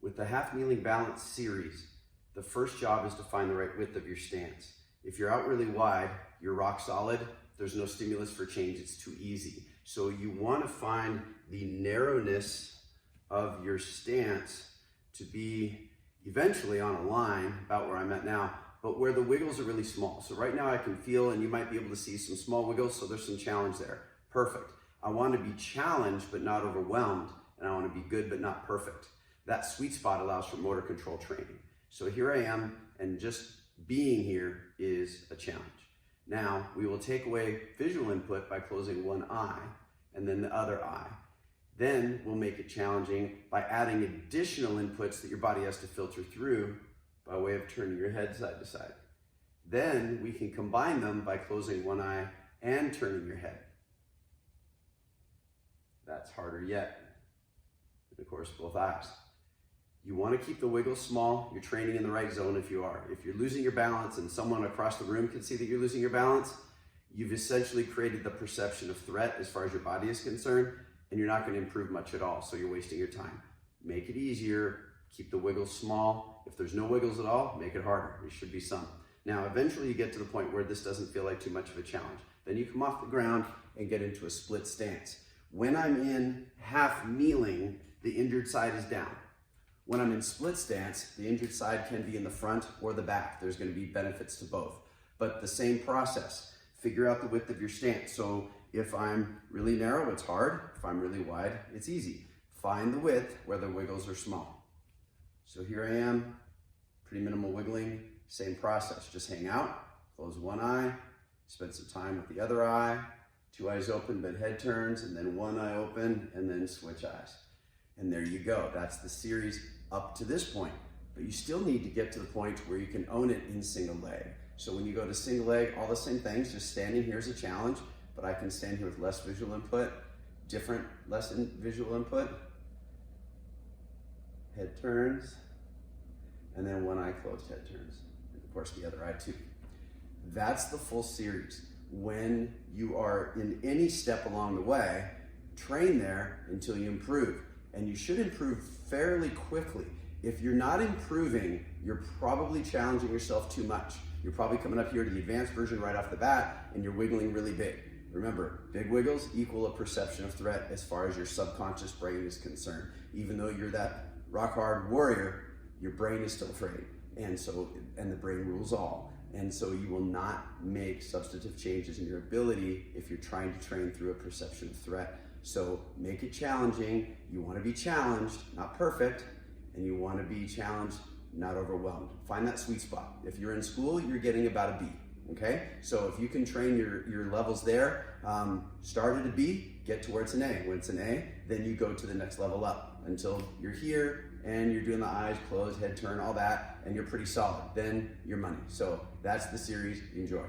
With the half kneeling balance series, the first job is to find the right width of your stance. If you're out really wide, you're rock solid, there's no stimulus for change, it's too easy. So you want to find the narrowness of your stance to be eventually on a line about where I'm at now, but where the wiggles are really small. So right now I can feel, and you might be able to see some small wiggles, so there's some challenge there. Perfect. I want to be challenged but not overwhelmed, and I want to be good but not perfect. That sweet spot allows for motor control training. So here I am, and just being here is a challenge. Now, we will take away visual input by closing one eye and then the other eye. Then we'll make it challenging by adding additional inputs that your body has to filter through by way of turning your head side to side. Then we can combine them by closing one eye and turning your head. That's harder yet. And of course, both eyes. You want to keep the wiggles small. You're training in the right zone if you are. If you're losing your balance and someone across the room can see that you're losing your balance, you've essentially created the perception of threat as far as your body is concerned, and you're not going to improve much at all, so you're wasting your time. Make it easier, keep the wiggles small. If there's no wiggles at all, make it harder. There should be some. Now, eventually you get to the point where this doesn't feel like too much of a challenge. Then you come off the ground and get into a split stance. When I'm in half kneeling, the injured side is down. When I'm in split stance, the injured side can be in the front or the back. There's going to be benefits to both. But the same process, figure out the width of your stance. So if I'm really narrow, it's hard. If I'm really wide, it's easy. Find the width where the wiggles are small. So here I am, pretty minimal wiggling, same process. Just hang out, close one eye, spend some time with the other eye, two eyes open but head turns, and then one eye open, and then switch eyes. And there you go. That's the series up to this point. But you still need to get to the point where you can own it in single leg. So when you go to single leg, all the same things, just standing here is a challenge, but I can stand here with less visual input, less visual input, head turns, and then one eye closed, head turns. And of course the other eye too. That's the full series. When you are in any step along the way, train there until you improve. And you should improve fairly quickly. If you're not improving, you're probably challenging yourself too much. You're probably coming up here to the advanced version right off the bat and you're wiggling really big. Remember, big wiggles equal a perception of threat as far as your subconscious brain is concerned. Even though you're that rock hard warrior, your brain is still afraid. And the brain rules all. And so you will not make substantive changes in your ability if you're trying to train through a perception of threat. So make it challenging. You want to be challenged, not perfect, and you want to be challenged, not overwhelmed. Find that sweet spot. If you're in school, you're getting about a B, okay? So if you can train your levels there, start at a B, get to where it's an A. When it's an A, then you go to the next level up until you're here and you're doing the eyes closed, head turn, all that, and you're pretty solid. Then you're money. So that's the series. Enjoy.